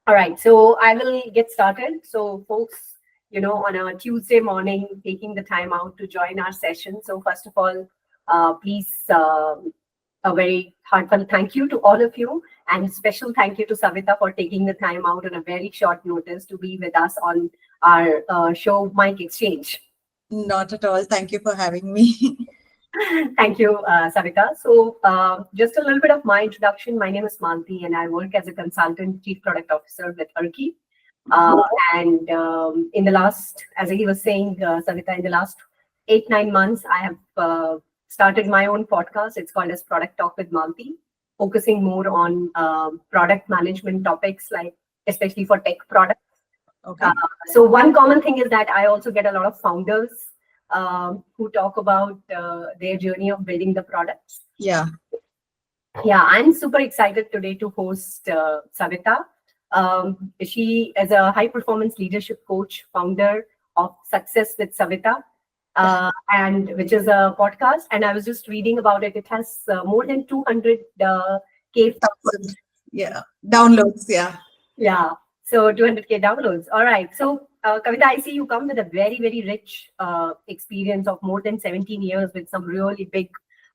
All right, so I will get started. So, folks, on a Tuesday morning, taking the time out to join our session. So, first of all, please, a very heartfelt thank you to all of you, and special thank you to Savitha for taking the time out on a very short notice to be with us on our show, Mic Exchange. Not at all. Thank you for having me. Thank you, Savitha. So, just a little bit of my introduction. My name is Malthi, and I work as a consultant chief product officer with HerKey. Uh, and in the last, as he was saying, Savitha, in the last 8-9 months, I have started my own podcast. It's called as Product Talk with Malthi, focusing more on product management topics, like especially for tech products. Okay. So one common thing is that I also get a lot of founders who talk about their journey of building the products. Yeah. Yeah, I'm super excited today to host Savitha. She is a high performance leadership coach, founder of Success with Savitha, and which is a podcast. And I was just reading about it. It has more than 200K. Yeah, downloads. Yeah. Yeah. So 200K downloads. All right. So Kavita, I see you come with a very, very rich experience of more than 17 years with some really big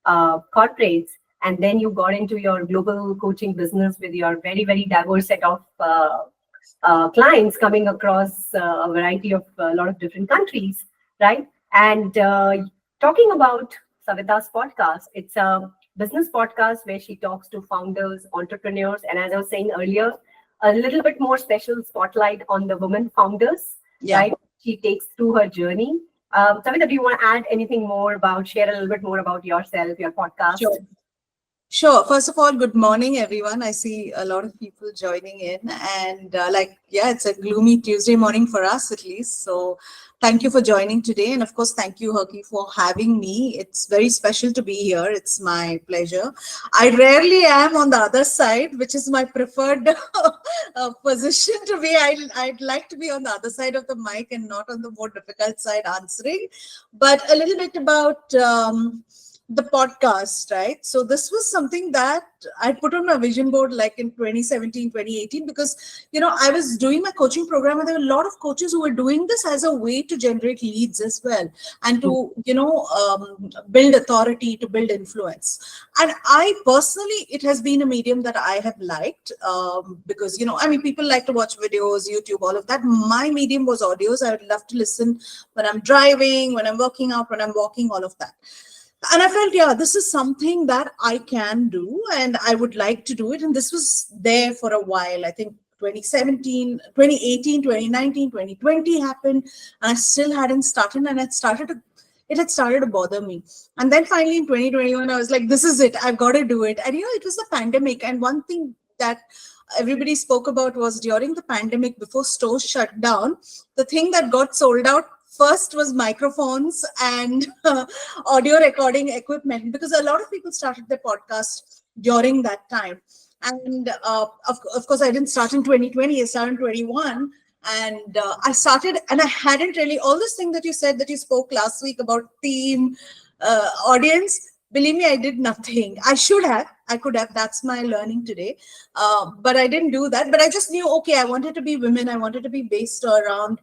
corporates. And then you got into your global coaching business with your very, very diverse set of clients coming across a variety of a lot of different countries, right? And talking about Savitha's podcast, it's a business podcast where she talks to founders, entrepreneurs, and as I was saying earlier, a little bit more special spotlight on the women founders, right? She takes through her journey. Savitha, do you want to add anything more share a little bit more about yourself, your podcast? Sure. First of all, good morning, everyone. I see a lot of people joining in, and it's a gloomy Tuesday morning for us at least. So thank you for joining today. And of course, thank you, HerKey, for having me. It's very special to be here. It's my pleasure. I rarely am on the other side, which is my preferred position to be. I'd like to be on the other side of the mic and not on the more difficult side answering. But a little bit about the podcast, right? So this was something that I put on my vision board like in 2017, 2018, because, I was doing my coaching program and there were a lot of coaches who were doing this as a way to generate leads as well and to, build authority, to build influence. And I personally, it has been a medium that I have liked because, people like to watch videos, YouTube, all of that. My medium was audios. I would love to listen when I'm driving, when I'm working out, when I'm walking, all of that. And I felt, this is something that I can do and I would like to do it. And this was there for a while. I think 2017, 2018, 2019, 2020 happened. And I still hadn't started, and it had started to bother me. And then finally in 2021, I was like, this is it. I've got to do it. And, it was the pandemic. And one thing that everybody spoke about was during the pandemic, before stores shut down, the thing that got sold out first was microphones and audio recording equipment, because a lot of people started their podcast during that time. And of course, I didn't start in 2020, I started in 21. And I started, and I hadn't really, all this thing that you said, that you spoke last week about theme, audience, believe me, I did nothing. I could have, that's my learning today. But I didn't do that. But I just knew, okay, I wanted to be women. I wanted to be based around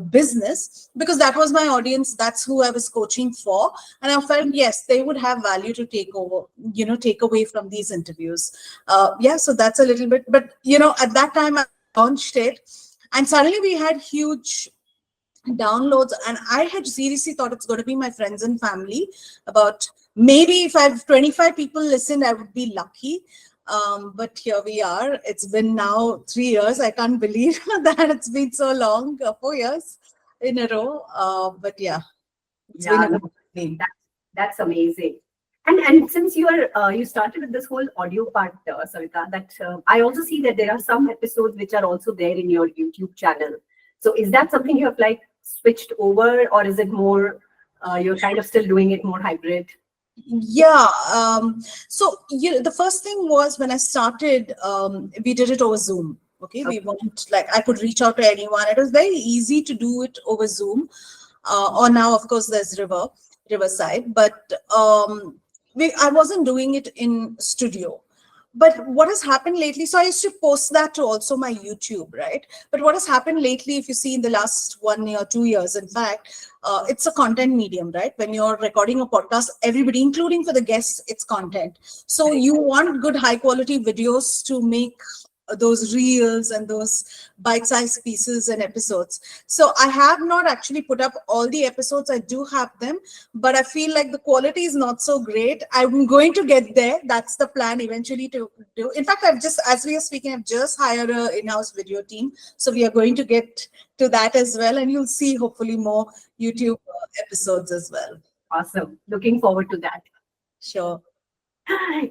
business, because that was my audience. That's who I was coaching for. And I felt, yes, they would have value to take away from these interviews. So that's a little bit, but, at that time I launched it and suddenly we had huge downloads, and I had seriously thought it's going to be my friends and family. About maybe if I have 25 people listened, I would be lucky. But here we are. It's been now 3 years. I can't believe that it's been so long, 4 years in a row. But yeah, it's been a good thing. That's amazing. And since you started with this whole audio part, Savitha, that I also see that there are some episodes which are also there in your YouTube channel. So is that something you have switched over, or is it more you're kind of still doing it more hybrid? Yeah. So the first thing was when I started, we did it over Zoom. Okay. We weren't I could reach out to anyone. It was very easy to do it over Zoom. Or now, of course, there's Riverside, but I wasn't doing it in studio. But what has happened lately, so I used to post that to also my YouTube, right? But what has happened lately, if you see in the last 1 year, 2 years, in fact, it's a content medium, right? When you're recording a podcast, everybody, including for the guests, it's content. So Correct. you want good high quality videos to make those reels and those bite-sized pieces and episodes. So I have not actually put up all the episodes. I do have them, but I feel like the quality is not so great. I'm going to get there. That's the plan eventually to do. In fact, I've just, as we are speaking, I've just hired a in-house video team. So we are going to get to that as well. And you'll see hopefully more YouTube episodes as well. Awesome. Looking forward to that. Sure.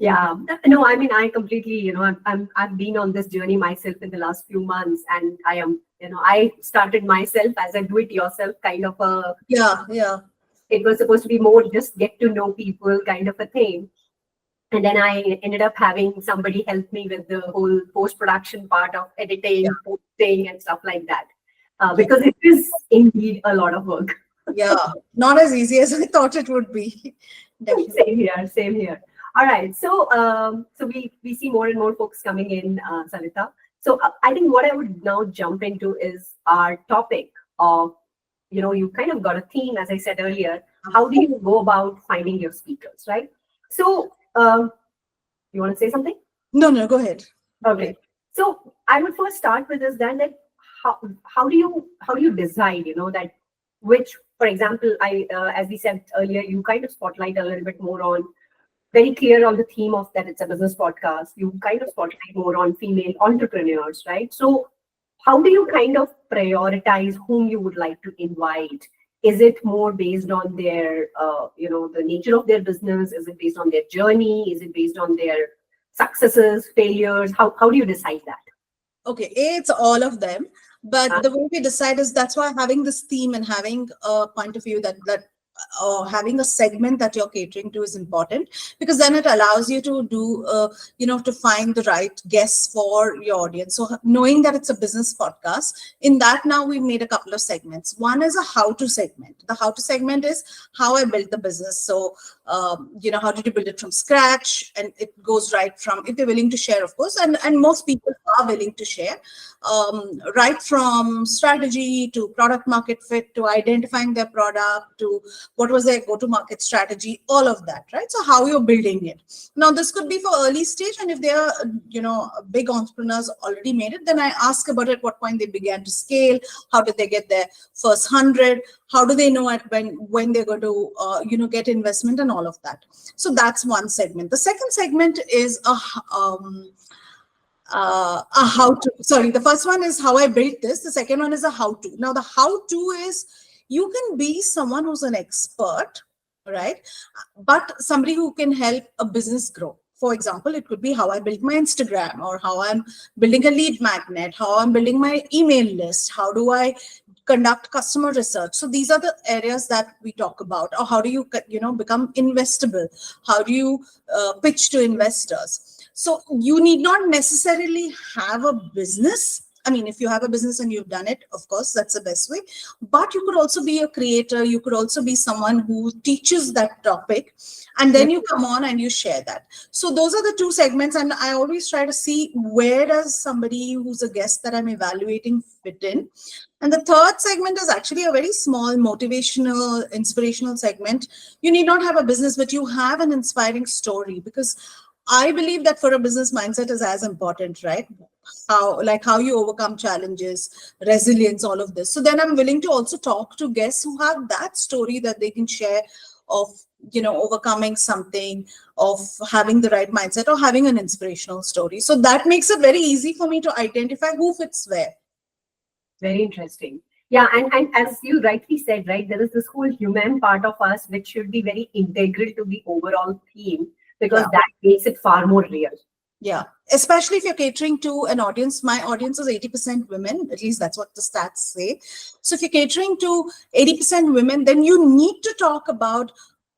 Yeah, no, I mean, I completely, I've been on this journey myself in the last few months, and I am, I started myself as a do-it-yourself kind of a. Yeah, yeah. It was supposed to be more just get to know people kind of a thing, and then I ended up having somebody help me with the whole post-production part of editing, Yeah. posting, and stuff like that, because it is indeed a lot of work. Yeah, not as easy as I thought it would be. Definitely. Same here, same here. All right, so we see more and more folks coming in, Savitha. So I think what I would now jump into is our topic of, you kind of got a theme, as I said earlier. How do you go about finding your speakers, right? So you want to say something? No, go ahead. Okay. So I would first start with this then, that how do you decide, that which, for example, as we said earlier, you kind of spotlight a little bit more on, very clear on the theme of that it's a business podcast. You kind of spotlight more on female entrepreneurs, right? So how do you kind of prioritize whom you would like to invite? Is it more based on their, the nature of their business? Is it based on their journey? Is it based on their successes, failures? How do you decide that? Okay, it's all of them. But Uh, the way we decide is, that's why having this theme and having a point of view that having a segment that you're catering to is important, because then it allows you to do to find the right guests for your audience. So knowing that it's a business podcast, in that now we've made a couple of segments. One is a how-to segment. The how-to segment is how I built the business. So how did you build it from scratch? And it goes right from, if they're willing to share, of course, and most people are willing to share, right from strategy to product market fit to identifying their product to what was their go-to-market strategy, all of that, right? So how you're building it. Now, this could be for early stage, and if they are, big entrepreneurs already made it, then I ask about at what point they began to scale, how did they get their first 100, how do they know at when they're going to, get investment and all of that. So that's one segment. The second segment is a how to, sorry, the first one is how I built this. The second one is a how to. Now, the how to is, you can be someone who's an expert, right? But somebody who can help a business grow. For example, it could be how I built my Instagram, or how I'm building a lead magnet, how I'm building my email list, how do I conduct customer research. So these are the areas that we talk about. Or how do you, become investable? How do you pitch to investors? So you need not necessarily have a business. I mean, if you have a business and you've done it, of course, that's the best way. But you could also be a creator. You could also be someone who teaches that topic. And then you come on and you share that. So those are the two segments. And I always try to see, where does somebody who's a guest that I'm evaluating fit in? And the third segment is actually a very small, motivational, inspirational segment. You need not have a business, but you have an inspiring story, because I believe that for a business, mindset is as important, right? How you overcome challenges, resilience, all of this. So then I'm willing to also talk to guests who have that story that they can share of, overcoming something, of having the right mindset, or having an inspirational story. So that makes it very easy for me to identify who fits where. Very interesting. Yeah, and as you rightly said, right, there is this whole human part of us which should be very integral to the overall theme, because that makes it far more real. Yeah, especially if you're catering to an audience. My audience is 80% women, at least that's what the stats say. So if you're catering to 80% women, then you need to talk about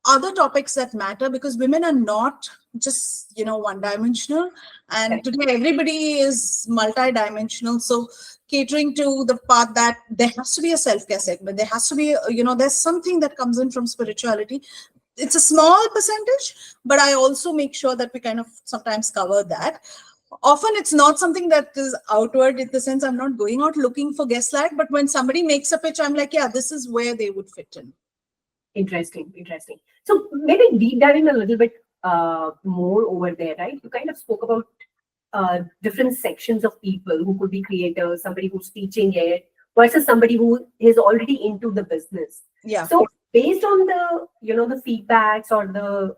other topics that matter, because women are not just, one-dimensional. And today everybody is multi-dimensional. So catering to the part that there has to be a self-care segment, there has to be, there's something that comes in from spirituality. it's a small percentage, but I also make sure that we kind of sometimes cover that. Often it's not something that is outward in the sense I'm not going out looking for guest lag, but when somebody makes a pitch, I'm like, yeah, this is where they would fit in. Interesting, interesting. So maybe deep diving a little bit more over there, right? You kind of spoke about different sections of people who could be creators, somebody who's teaching it versus somebody who is already into the business. Yeah. So based on the, the feedbacks or the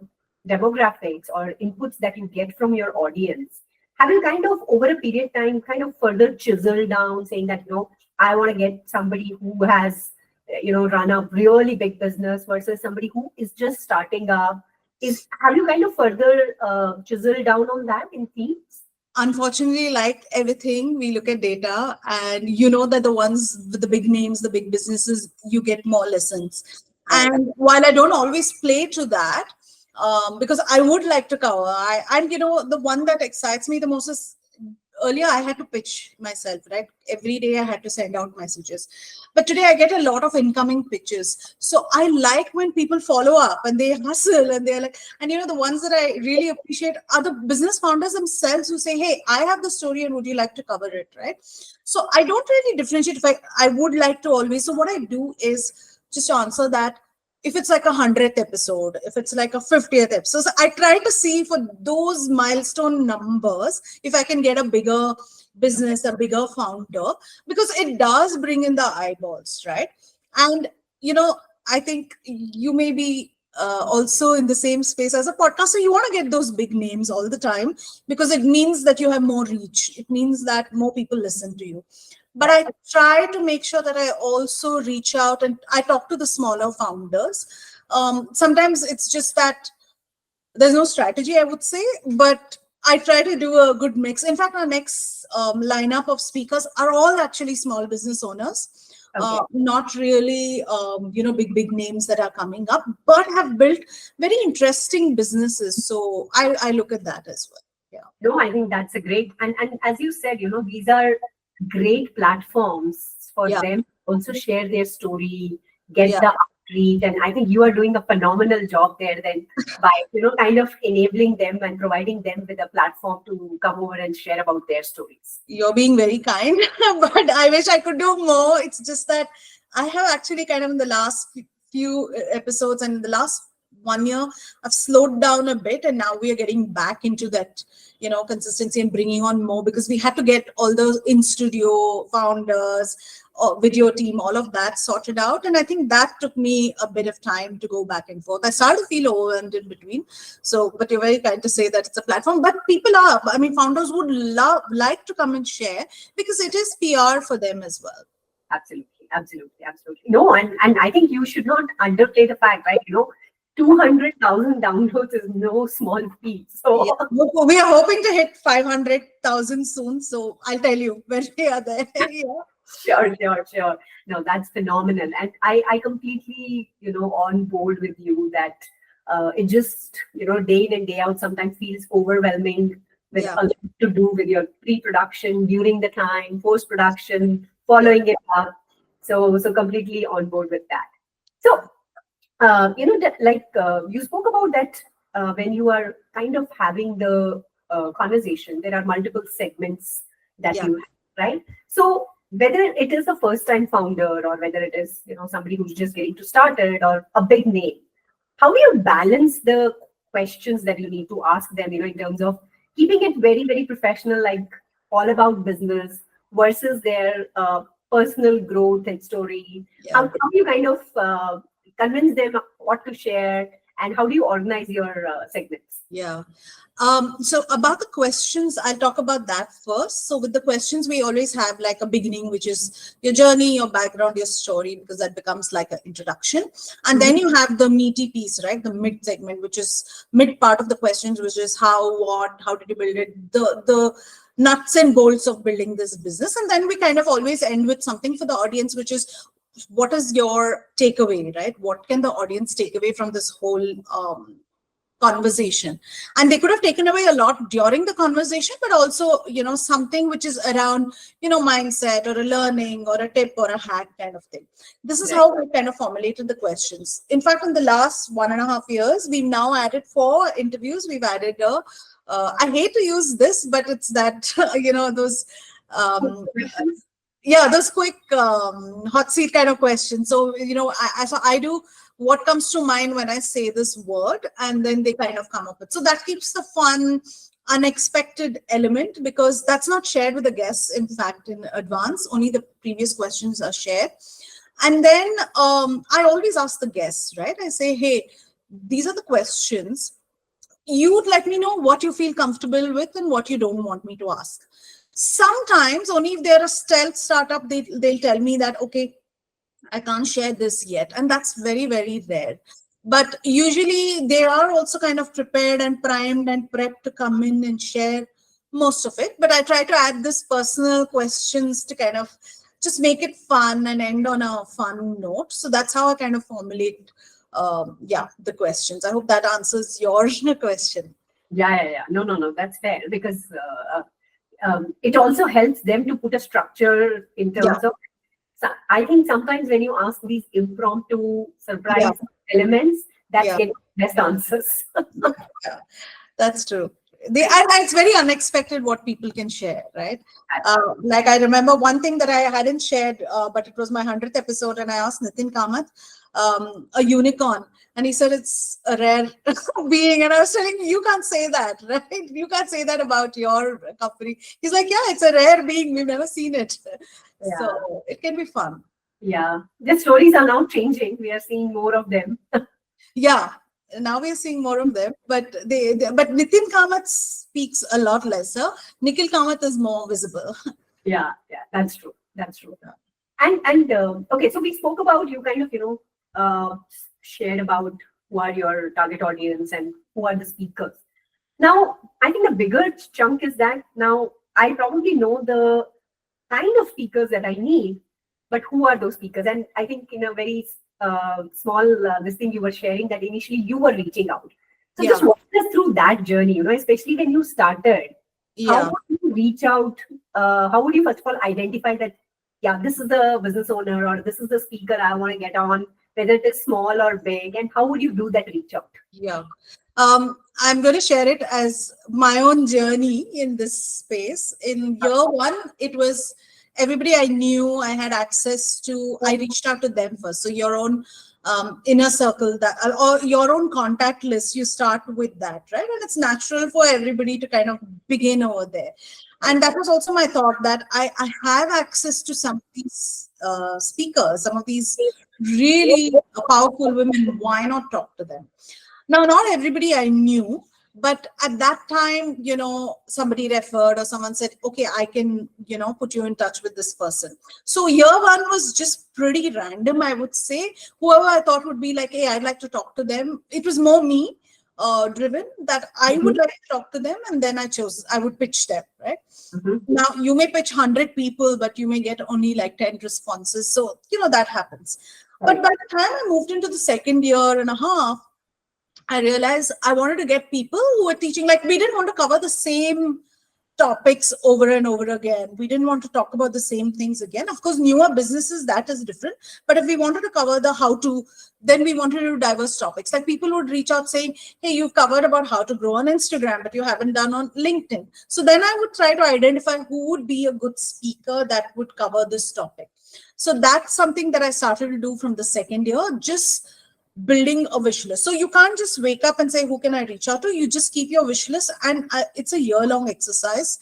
demographics or inputs that you get from your audience, have you kind of over a period of time kind of further chiseled down saying that, I want to get somebody who has, run a really big business versus somebody who is just starting up? Have you kind of further chiseled down on that in themes? Unfortunately, like everything, we look at data, and you know that the ones with the big names, the big businesses, you get more listens. Right. And while I don't always play to that, because I would like to cover, and the one that excites me the most is, earlier I had to pitch myself, right? Every day I had to send out messages. But today I get a lot of incoming pitches. So I like when people follow up and they hustle and they're like, and the ones that I really appreciate are the business founders themselves who say, hey, I have the story and would you like to cover it, right? So I don't really differentiate if I would like to always. So what I do is just to answer that, if it's like 100th episode, if it's like a 50th episode, so I try to see for those milestone numbers, if I can get a bigger business, a bigger founder, because it does bring in the eyeballs, right? And, I think you may be also in the same space as a podcaster. So you want to get those big names all the time because it means that you have more reach. It means that more people listen to you. But I try to make sure that I also reach out and I talk to the smaller founders. Sometimes it's just that there's no strategy, I would say, but I try to do a good mix. In fact, our next lineup of speakers are all actually small business owners. Okay. Not really, big names that are coming up, but have built very interesting businesses. So I look at that as well. Yeah. No, I think that's a great, and as you said, these are great platforms for Yeah. them to also share their story, get Yeah. the outreach, and I think you are doing a phenomenal job there then by kind of enabling them and providing them with a platform to come over and share about their stories. You're being very kind, but I wish I could do more. It's just that I have actually kind of in the last few episodes and in the last 1 year, I've slowed down a bit, and now we are getting back into that, consistency and bringing on more because we had to get all those in studio founders, video team, all of that sorted out. And I think that took me a bit of time to go back and forth. I started to feel overwhelmed in between. So, but you're very kind to say that it's a platform, but people are, founders would like to come and share because it is PR for them as well. Absolutely, absolutely, absolutely. No, and I think you should not underplay the fact, right? 200,000 downloads is no small feat. So yeah, we are hoping to hit 500,000 soon. So I'll tell you when we are there. Yeah. Sure. No, that's phenomenal. And I completely, on board with you that it just, day in and day out sometimes feels overwhelming with a lot to do with your pre-production, during the time, post-production, following it up. So completely on board with that. So, you spoke about that when you are kind of having the conversation, there are multiple segments that you have, right? So whether it is a first-time founder or whether it is, somebody who's just getting to started or a big name, how do you balance the questions that you need to ask them, in terms of keeping it very, very professional, like all about business versus their personal growth and story? How do you kind of convince them what to share, and how do you organize your segments? Yeah. So about the questions, I'll talk about that first. So with the questions, we always have like a beginning, which is your journey, your background, your story, because that becomes like an introduction. And then you have the meaty piece, right? The mid segment, which is mid part of the questions, which is how, what, how did you build it? The nuts and bolts of building this business. And then we kind of always end with something for the audience, which is what is your takeaway, right? What can the audience take away from this whole conversation, and they could have taken away a lot during the conversation, but also, something which is around, mindset or a learning or a tip or a hack kind of thing. This is Right. how we kind of formulated the questions. In fact, in the last 1.5 years, we've now added 4 interviews. We've added I hate to use this, but it's that, those, um, Questions? yeah, those quick hot seat kind of questions. So, so I do what comes to mind when I say this word, and then they kind of come up with. So that keeps the fun, unexpected element, because that's not shared with the guests, in fact, in advance. Only the previous questions are shared. And then I always ask the guests, right? I say, hey, these are the questions. You would let me know what you feel comfortable with and what you don't want me to ask. Sometimes, only if they're a stealth startup, they'll tell me that, okay, I can't share this yet. And that's very, very rare. But usually they are also kind of prepared and primed and prepped to come in and share most of it. But I try to add this personal questions to kind of just make it fun and end on a fun note. So that's how I kind of formulate, the questions. I hope that answers your question. Yeah. No. That's fair, because it also helps them to put a structure in terms of. So I think sometimes when you ask these impromptu surprise elements, that's get best answers. Yeah, that's true. And it's very unexpected what people can share, right? Like I remember one thing that I hadn't shared, but it was my 100th episode, and I asked Nitin Kamath, a unicorn, and he said it's a rare being, and I was telling him, you can't say that, right? You can't say that about your company. He's like, yeah, it's a rare being. We've never seen it. Yeah. So it can be fun. Yeah, the stories are now changing. We are seeing more of them. Yeah, now we are seeing more of them, but but Nitin Kamath speaks a lot lesser. Nikhil Kamath is more visible. Yeah, that's true. That's true. And okay, so we spoke about, you kind of shared about who are your target audience and who are the speakers. Now, I think the bigger chunk is that now I probably know the kind of speakers that I need, but who are those speakers? And I think in a very small this thing you were sharing, that initially you were reaching out. So just walk us through that journey, especially when you started. How would you reach out? How would you first of all identify that, this is the business owner or this is the speaker I want to get on, whether it is small or big, and how would you do that reach out? Yeah. I'm going to share it as my own journey in this space. In year one, it was everybody I knew, I had access to. I reached out to them first. So your own inner circle, that or your own contact list, you start with that, right? And it's natural for everybody to kind of begin over there. And that was also my thought, that I have access to some of these speakers, some of these really powerful women. Why not talk to them? Now, not everybody I knew, but at that time, somebody referred or someone said, okay, I can, put you in touch with this person. So year one was just pretty random, I would say. Whoever I thought would be like, hey, I'd like to talk to them. It was more me driven, that I would like to talk to them, and then I would pitch them, right? Now, you may pitch 100 people, but you may get only like 10 responses. So, that happens. But by the time I moved into the second year and a half, I realized I wanted to get people who were teaching. Like, we didn't want to cover the same topics over and over again. We didn't want to talk about the same things again. Of course, newer businesses, that is different. But if we wanted to cover the how to, then we wanted to do diverse topics. Like, people would reach out saying, hey, you've covered about how to grow on Instagram, but you haven't done on LinkedIn. So then I would try to identify who would be a good speaker that would cover this topic. So that's something that I started to do from the second year, just building a wish list. So you can't just wake up and say, who can I reach out to? You just keep your wish list, and it's a year-long exercise.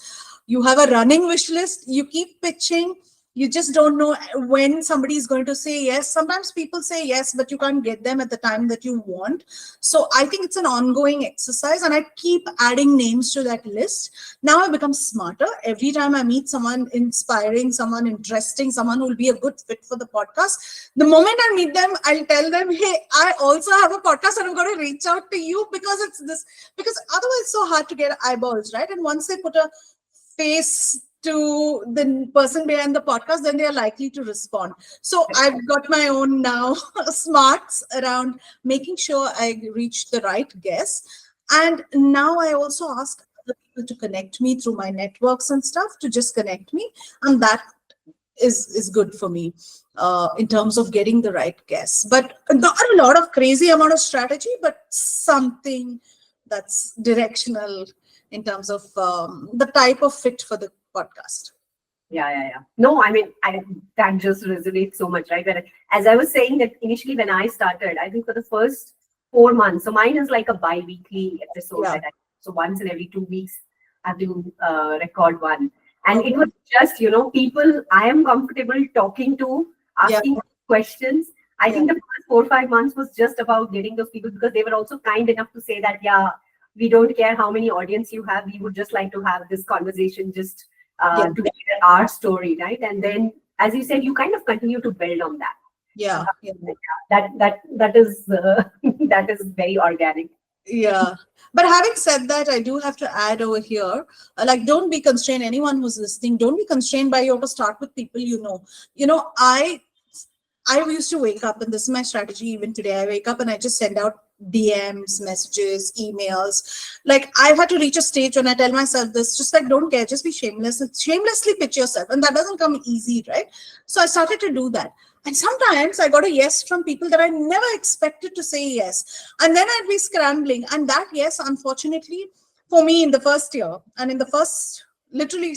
You have a running wish list. You keep pitching. You just don't know when somebody is going to say yes. Sometimes people say yes, but you can't get them at the time that you want. So I think it's an ongoing exercise, and I keep adding names to that list. Now I become smarter. Every time I meet someone inspiring, someone interesting, someone who will be a good fit for the podcast, the moment I meet them, I'll tell them, hey, I also have a podcast and I'm going to reach out to you because it's this, because otherwise it's so hard to get eyeballs, right? And once they put a face to the person behind the podcast, then they are likely to respond. So I've got my own now smarts around making sure I reach the right guests. And now I also ask other people to connect me through my networks and stuff, to just connect me. And that is good for me in terms of getting the right guests. But not a lot of crazy amount of strategy, but something that's directional in terms of the type of fit for the podcast. Yeah. No, I mean, that just resonates so much, right? Where, as I was saying that initially when I started, I think for the first 4 months, so mine is like a bi-weekly episode Yeah. that so once in every 2 weeks, I have to record one. And Okay. it was just, people I am comfortable talking to, Yeah. asking questions. I Yeah. think the first 4 or 5 months was just about getting those people because they were also kind enough to say that, yeah, we don't care how many audience you have. We would just like to have this conversation just Yeah. to share our story, right? And then, as you said, you kind of continue to build on that. Yeah. Yeah. That is that is very organic. Yeah. But having said that, I do have to add over here, like, don't be constrained. Anyone who's listening, don't be constrained by you have to start with people you know. I used to wake up, and this is my strategy even today. I wake up and I just send out DMs, messages, emails. Like, I've had to reach a stage when I tell myself this, just like, don't care, just be shameless and shamelessly pitch yourself. And that doesn't come easy, right? So I started to do that. And sometimes I got a yes from people that I never expected to say yes. And then I'd be scrambling. And that yes, unfortunately, for me in the first year and in the first literally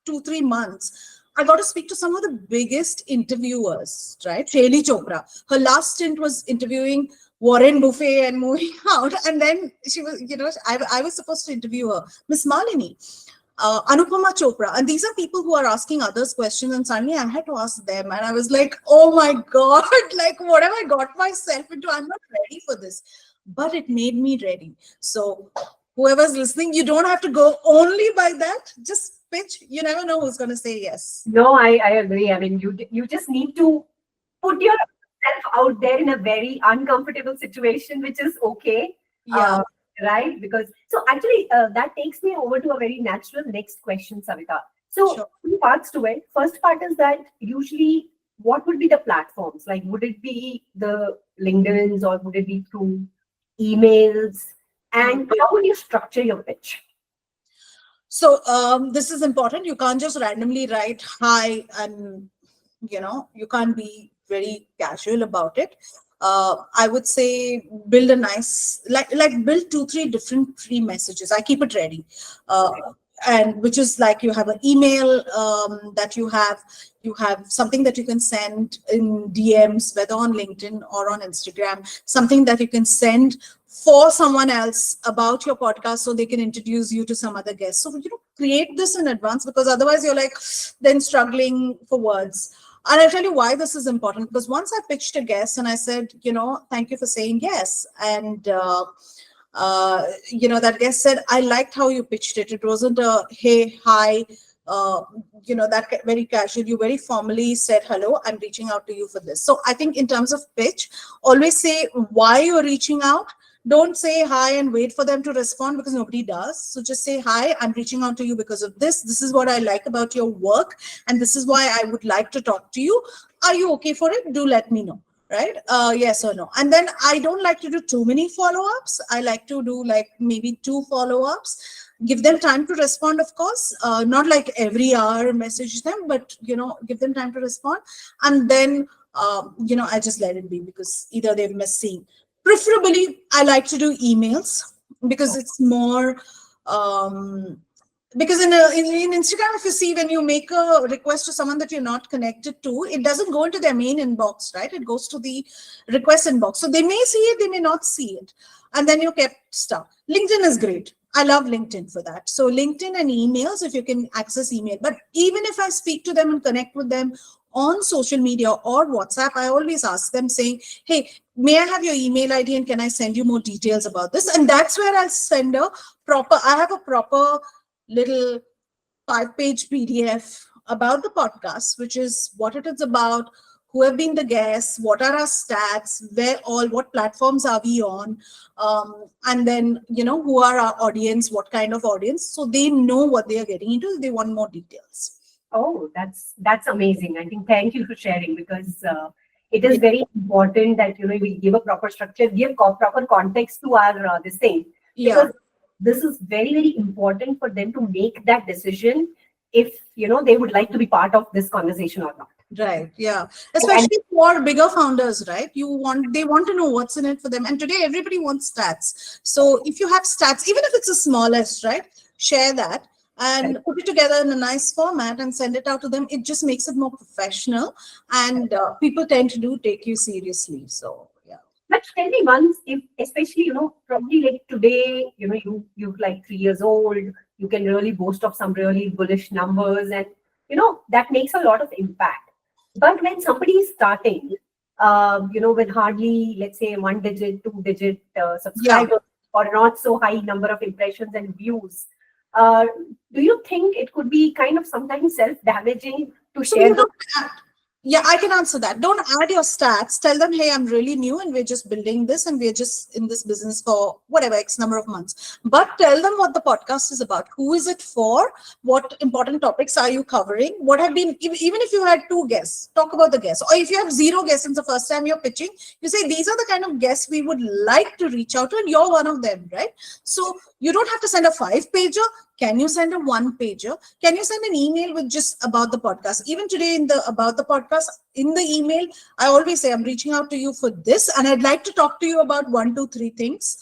2-3 months, I got to speak to some of the biggest interviewers, right? Shaylee Chopra. Her last stint was interviewing Warren Buffett and moving out. And then she was, I was supposed to interview her, Miss Malini, Anupama Chopra. And these are people who are asking others questions. And suddenly I had to ask them. And I was like, oh my God, like, what have I got myself into? I'm not ready for this. But it made me ready. So whoever's listening, you don't have to go only by that. Just pitch. You never know who's going to say yes. No, I agree. I mean, you just need to put yourself out there in a very uncomfortable situation, which is okay. Yeah. Right? Because so actually that takes me over to a very natural next question, Savitha. So Sure. two parts to it. First part is that usually what would be the platforms? Like, would it be the LinkedIn's or would it be through emails? And how would you structure your pitch? So this is important. You can't just randomly write hi, and you can't be very casual about it. I would say build a nice, like build 2-3 different free messages. I keep it ready. And which is like, you have an email that you have something that you can send in DMs, whether on LinkedIn or on Instagram, something that you can send for someone else about your podcast so they can introduce you to some other guests. So, create this in advance, because otherwise you're like then struggling for words. And I'll tell you why this is important, because once I pitched a guest and I said, thank you for saying yes. And, that guest said, I liked how you pitched it. It wasn't a, hey, hi, that very casual. You very formally said, hello, I'm reaching out to you for this. So I think in terms of pitch, always say why you're reaching out. Don't say hi and wait for them to respond, because nobody does. So just say, hi, I'm reaching out to you because of this. This is what I like about your work. And this is why I would like to talk to you. Are you okay for it? Do let me know. Right? Yes or no. And then I don't like to do too many follow-ups. I like to do like maybe 2 follow-ups. Give them time to respond, of course. Not like every hour message them, but give them time to respond. And then I just let it be, because either they've missed seeing. Preferably, I like to do emails, because it's more because in Instagram, if you see, when you make a request to someone that you're not connected to, it doesn't go into their main inbox, right? It goes to the request inbox. So they may see it, they may not see it. And then you're kept stuck. LinkedIn is great. I love LinkedIn for that. So LinkedIn and emails, if you can access email. But even if I speak to them and connect with them on social media or WhatsApp, I always ask them saying, hey, may I have your email ID and can I send you more details about this? And that's where I'll send I have a proper little 5-page PDF about the podcast, which is what it is about, who have been the guests, what are our stats, what platforms are we on, and then, who are our audience, what kind of audience, so they know what they are getting into if they want more details. Oh, that's amazing. I think thank you for sharing, because it is very important that we give a proper structure, give proper context to our this thing. Yeah. because this is very, very important for them to make that decision if they would like to be part of this conversation or not. Right. Yeah. And Especially for bigger founders, right? They want to know what's in it for them. And today everybody wants stats. So if you have stats, even if it's the smallest, right? Share that and put it together in a nice format and send it out to them. It just makes it more professional, and people tend to do take you seriously. So yeah. but tell me once, if especially probably like today, you're like 3 years old, you can really boast of some really bullish numbers, and that makes a lot of impact. But when somebody is starting, with hardly, let's say, 1 digit, 2 digit subscribers, or not so high number of impressions and views, do you think it could be kind of sometimes self-damaging to So share you those? don't Yeah, I can answer that. Don't add your stats. Tell them, hey, I'm really new and we're just building this and we're just in this business for whatever X number of months. But tell them what the podcast is about. Who is it for? What important topics are you covering? What have been, even if you had 2 guests, talk about the guests. Or if you have 0 guests and it's the first time you're pitching, you say, these are the kind of guests we would like to reach out to, and you're one of them, right? So you don't have to send a 5-pager. Can you send a 1-pager? Can you send an email with just about the podcast? Even today in the about the podcast, in the email, I always say I'm reaching out to you for this, and I'd like to talk to you about 1, 2, 3 things.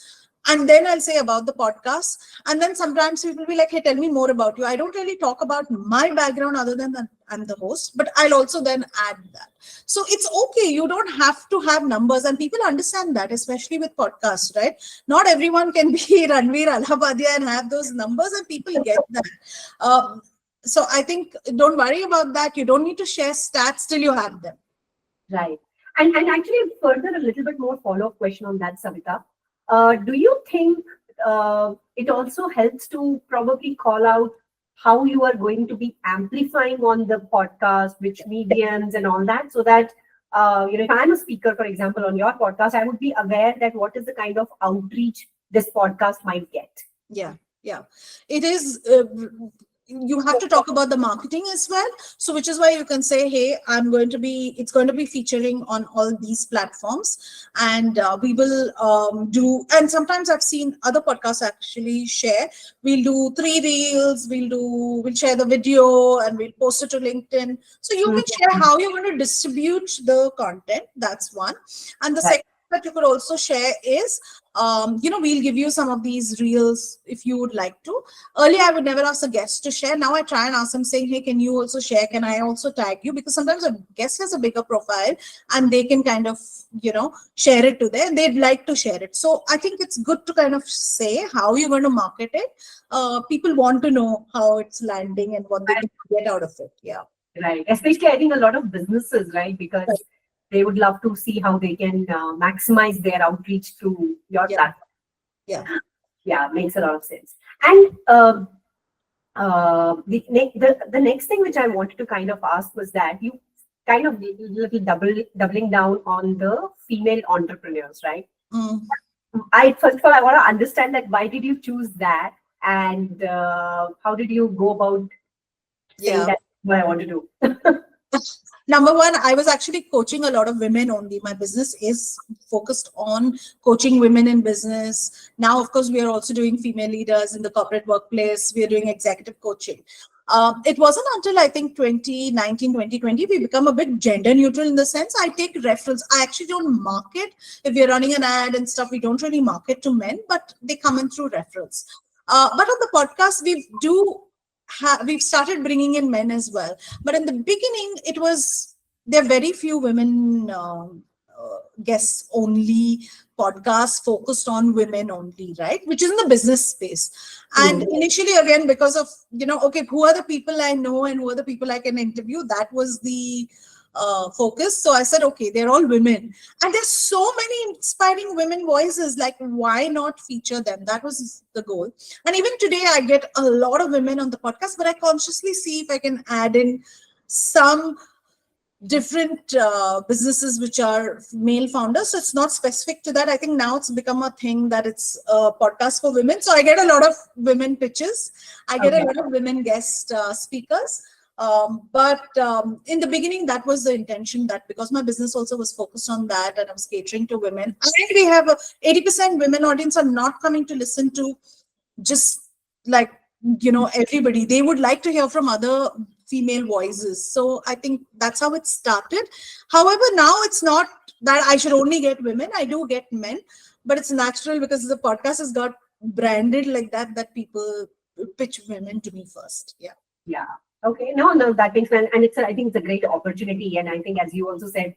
And then I'll say about the podcast. And then sometimes people will be like, hey, tell me more about you. I don't really talk about my background other than that I'm the host, but I'll also then add that. So it's okay. You don't have to have numbers, and people understand that, especially with podcasts, right? Not everyone can be Ranveer Allahabadiya and have those numbers, and people get that. So I think don't worry about that. You don't need to share stats till you have them. Right. And actually, further a little bit more follow-up question on that, Savitha. Do you think it also helps to probably call out how you are going to be amplifying on the podcast, which mediums and all that, so that if I'm a speaker, for example, on your podcast, I would be aware that what is the kind of outreach this podcast might get. Yeah. It is. You have to talk about the marketing as well. So which is why you can say, hey, it's going to be featuring on all these platforms, and we will do, and sometimes I've seen other podcasts actually share, we'll do 3 reels, we'll share the video and we'll post it to LinkedIn. So you can share how you're going to distribute the content. That's one. And the second that you could also share is, we'll give you some of these reels if you would like to. Earlier, I would never ask a guest to share. Now I try and ask them saying, hey, can you also share? Can I also tag you? Because sometimes a guest has a bigger profile and they can kind of, share it to them. They'd like to share it. So I think it's good to kind of say how you're going to market it. People want to know how it's landing and what they can get out of it. Yeah. Right. Especially, I think a lot of businesses, right? Because they would love to see how they can maximize their outreach through your platform. Yeah, makes a lot of sense. And the next thing which I wanted to kind of ask was that you kind of little doubling down on the female entrepreneurs, right? First of all, I want to understand that why did you choose that, and how did you go about saying that's what I want to do? Number one, I was actually coaching a lot of women only. My business is focused on coaching women in business. Now, of course, we are also doing female leaders in the corporate workplace. We are doing executive coaching. It wasn't until I think 2019, 2020, we become a bit gender neutral in the sense I take referrals. I actually don't market. If we're running an ad and stuff, we don't really market to men, but they come in through referrals. But on the podcast, we've started bringing in men as well. But in the beginning, there are very few women guests only podcasts focused on women only, right? Which is in the business space. And initially, again, because of, okay, who are the people I know and who are the people I can interview? That was the focus. So I said, okay, they're all women. And there's so many inspiring women voices, like why not feature them? That was the goal. And even today, I get a lot of women on the podcast, but I consciously see if I can add in some different businesses which are male founders. So it's not specific to that. I think now it's become a thing that it's a podcast for women. So I get a lot of women pitches. I get a lot of women guest speakers. But in the beginning, that was the intention, that because my business also was focused on that and I was catering to women. And we have a 80% women audience are not coming to listen to just like, everybody. They would like to hear from other female voices. So I think that's how it started. However, now it's not that I should only get women. I do get men, but it's natural because the podcast has got branded like that, that people pitch women to me first. Yeah. Yeah. Okay. No, that makes sense. And I think it's a great opportunity. And I think, as you also said,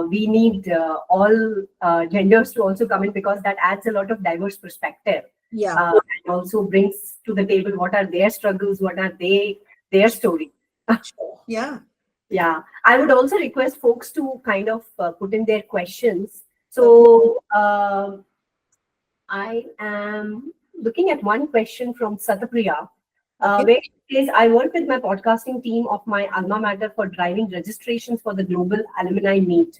we need all genders to also come in, because that adds a lot of diverse perspective. Yeah. And also brings to the table what are their struggles, what are their story. Sure. Yeah. Yeah. I would also request folks to kind of put in their questions. So I am looking at one question from Satapriya. Where it says, I work with my podcasting team of my alma mater for driving registrations for the global alumni meet.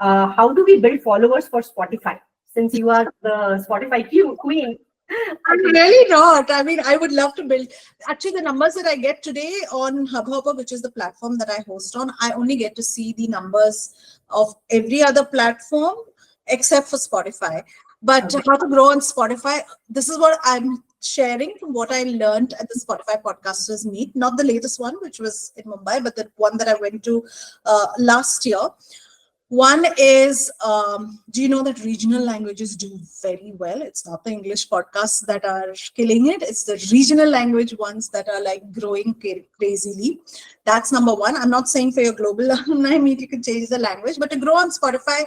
How do we build followers for Spotify? Since you are the Spotify queen. I'm really not. I mean, I would love to build. Actually, the numbers that I get today on Hubhopper, which is the platform that I host on, I only get to see the numbers of every other platform except for Spotify. But how to grow on Spotify, this is what I'm sharing from what I learned at the Spotify Podcasters Meet, not the latest one, which was in Mumbai, but the one that I went to last year. One is, do you know that regional languages do very well? It's not the English podcasts that are killing it. It's the regional language ones that are like growing crazily. That's number one. I'm not saying for your global alumni meet, you can change the language, but to grow on Spotify,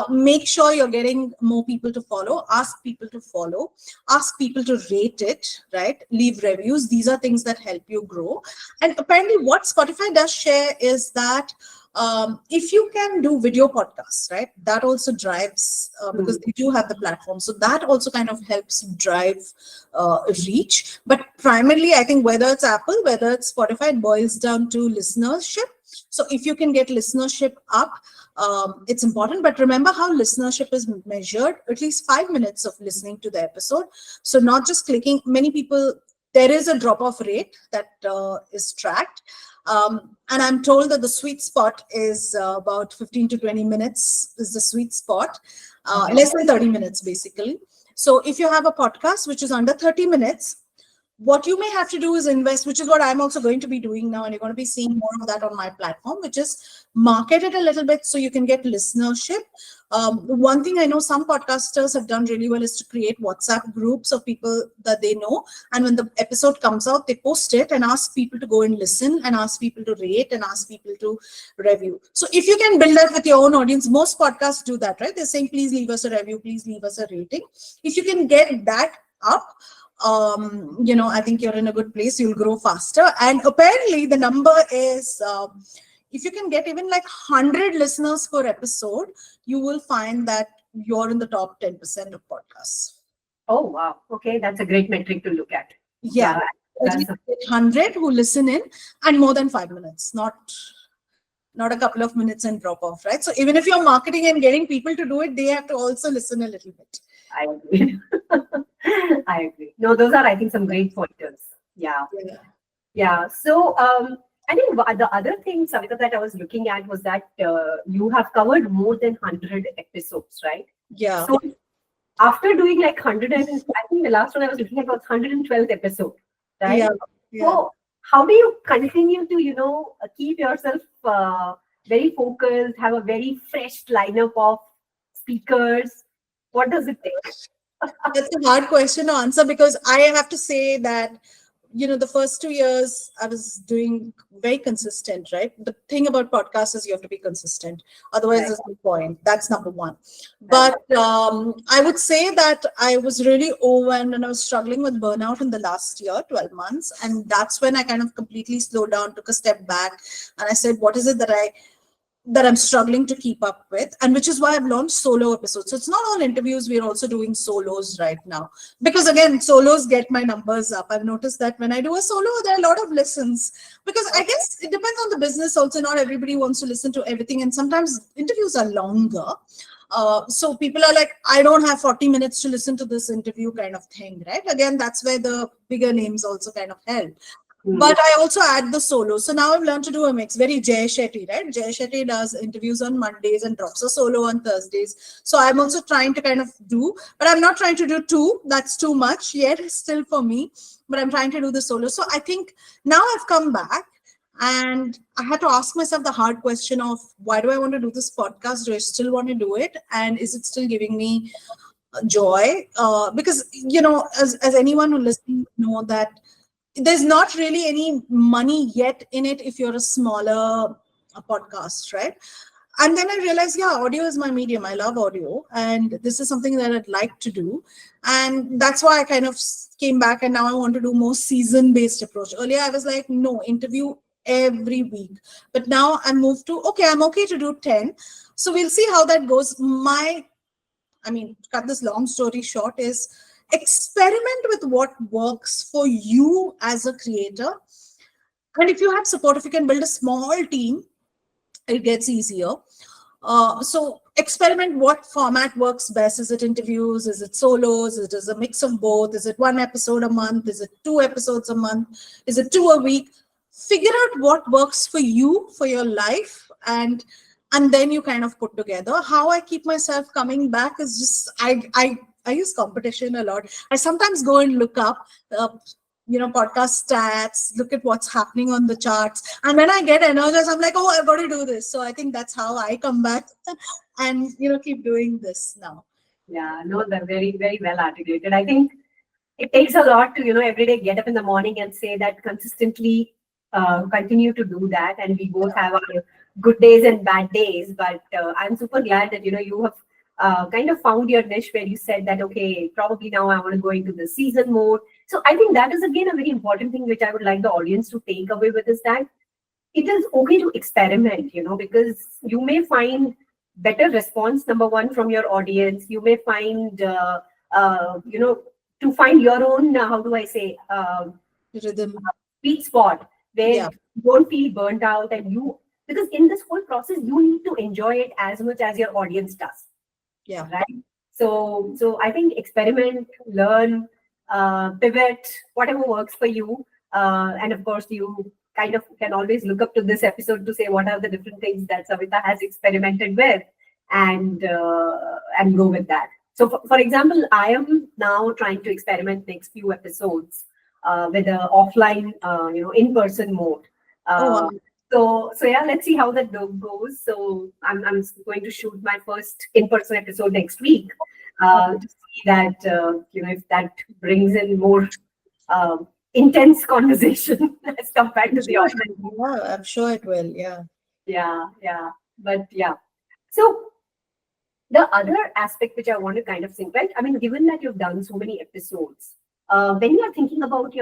make sure you're getting more people to follow, ask people to follow, ask people to rate it, right? Leave reviews. These are things that help you grow. And apparently what Spotify does share is that if you can do video podcasts, right, that also drives, because they do have the platform. So that also kind of helps drive reach. But primarily, I think whether it's Apple, whether it's Spotify, it boils down to listenership. So if you can get listenership up, it's important. But remember how listenership is measured, at least 5 minutes of listening to the episode. So not just clicking. Many people, there is a drop-off rate that is tracked. And I'm told that the sweet spot is about 15 to 20 minutes is the sweet spot, less than 30 minutes, basically. So if you have a podcast which is under 30 minutes, what you may have to do is invest, which is what I'm also going to be doing now. And you're going to be seeing more of that on my platform, which is market it a little bit so you can get listenership. One thing I know some podcasters have done really well is to create WhatsApp groups of people that they know. And when the episode comes out, they post it and ask people to go and listen and ask people to rate and ask people to review. So if you can build that with your own audience, most podcasts do that, right? They're saying, please leave us a review, please leave us a rating. If you can get that up, I think you're in a good place. You'll grow faster. And apparently the number is, if you can get even like 100 listeners per episode, you will find that you're in the top 10% of podcasts. Oh, wow. Okay. That's a great metric to look at. Yeah. 100 who listen in and more than 5 minutes, not a couple of minutes and drop off, right? So even if you're marketing and getting people to do it, they have to also listen a little bit. I agree. I agree. No, those are, I think, some great pointers. Yeah. So I think the other thing, Savitha, that I was looking at was that you have covered more than 100 episodes, right? Yeah. So after doing like 100, I think the last one I was looking at was 112th episode, right? Yeah. So how do you continue to, keep yourself very focused, have a very fresh lineup of speakers? What does it take? That's a hard question to answer, because I have to say that, the first 2 years I was doing very consistent, right? The thing about podcasts is you have to be consistent. Otherwise, there's no point. That's number one. But I would say that I was really overwhelmed and I was struggling with burnout in the last year, 12 months. And that's when I kind of completely slowed down, took a step back. And I said, what is it that I'm struggling to keep up with, and which is why I've launched solo episodes. So it's not all interviews. We're also doing solos right now, because again, solos get my numbers up. I've noticed that when I do a solo, there are a lot of listens, because I guess it depends on the business also. Not everybody wants to listen to everything. And sometimes interviews are longer. So people are like, I don't have 40 minutes to listen to this interview kind of thing, right? Again, that's where the bigger names also kind of help. But I also add the solo. So now I've learned to do a mix. Very Jay Shetty, right? Jay Shetty does interviews on Mondays and drops a solo on Thursdays. So I'm also trying to kind of do, but I'm not trying to do two. That's too much yet still for me. But I'm trying to do the solo. So I think now I've come back and I had to ask myself the hard question of why do I want to do this podcast? Do I still want to do it? And is it still giving me joy? Because, as anyone who listens know that there's not really any money yet in it if you're a smaller podcast, right? And then I realized, yeah, audio is my medium. I love audio, and this is something that I'd like to do. And that's why I kind of came back, and now I want to do more season-based approach. Earlier, I was like, no, interview every week. But now I moved to, okay, I'm okay to do 10. So we'll see how that goes. To cut this long story short, is experiment with what works for you as a creator. And if you have support, if you can build a small team, it gets easier. So experiment what format works best. Is it interviews? Is it solos? Is it a mix of both? Is it 1 episode a month? Is it 2 episodes a month? Is it 2 a week? Figure out what works for you, for your life, and then you kind of put together. How I keep myself coming back is just I use competition a lot. I sometimes go and look up, podcast stats, look at what's happening on the charts. And when I get energized, I'm like, oh, I've got to do this. So I think that's how I come back and, keep doing this now. Yeah, no, they're very, very well articulated. I think it takes a lot to, every day get up in the morning and say that consistently continue to do that. And we both have our good days and bad days. But I'm super glad that, you have kind of found your niche where you said that, okay, probably now I want to go into the season mode. So I think that is again a very important thing which I would like the audience to take away with is that it is okay to experiment, because you may find better response, number one, from your audience. You may find, to find your own, how do I say, rhythm, sweet spot where you don't feel burnt out because in this whole process, you need to enjoy it as much as your audience does. Yeah. Right. So I think experiment, learn, pivot, whatever works for you. And of course, you kind of can always look up to this episode to say what are the different things that Savitha has experimented with and go with that. So for example, I am now trying to experiment next few episodes with a offline, in-person mode. Wow. So yeah, let's see how that goes. So I'm going to shoot my first in-person episode next week to see that if that brings in more intense conversation as compared to the online. Yeah, I'm sure it will. Yeah. Yeah. But yeah. So the other aspect which I want to kind of think, right? I mean, given that you've done so many episodes, when you're thinking about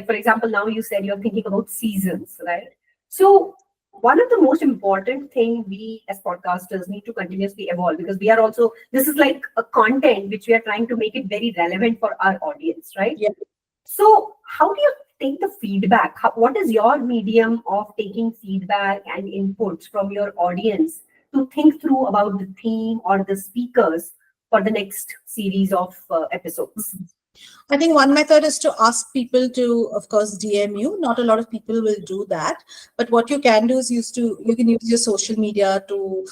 for example, now you said you're thinking about seasons, right? So one of the most important thing we as podcasters need to continuously evolve, because we are also, this is like a content which we are trying to make it very relevant for our audience, right? Yeah. So how do you take the feedback? What is your medium of taking feedback and inputs from your audience to think through about the theme or the speakers for the next series of episodes? I think one method is to ask people to, of course, DM you. Not a lot of people will do that. But what you can do is you can use your social media to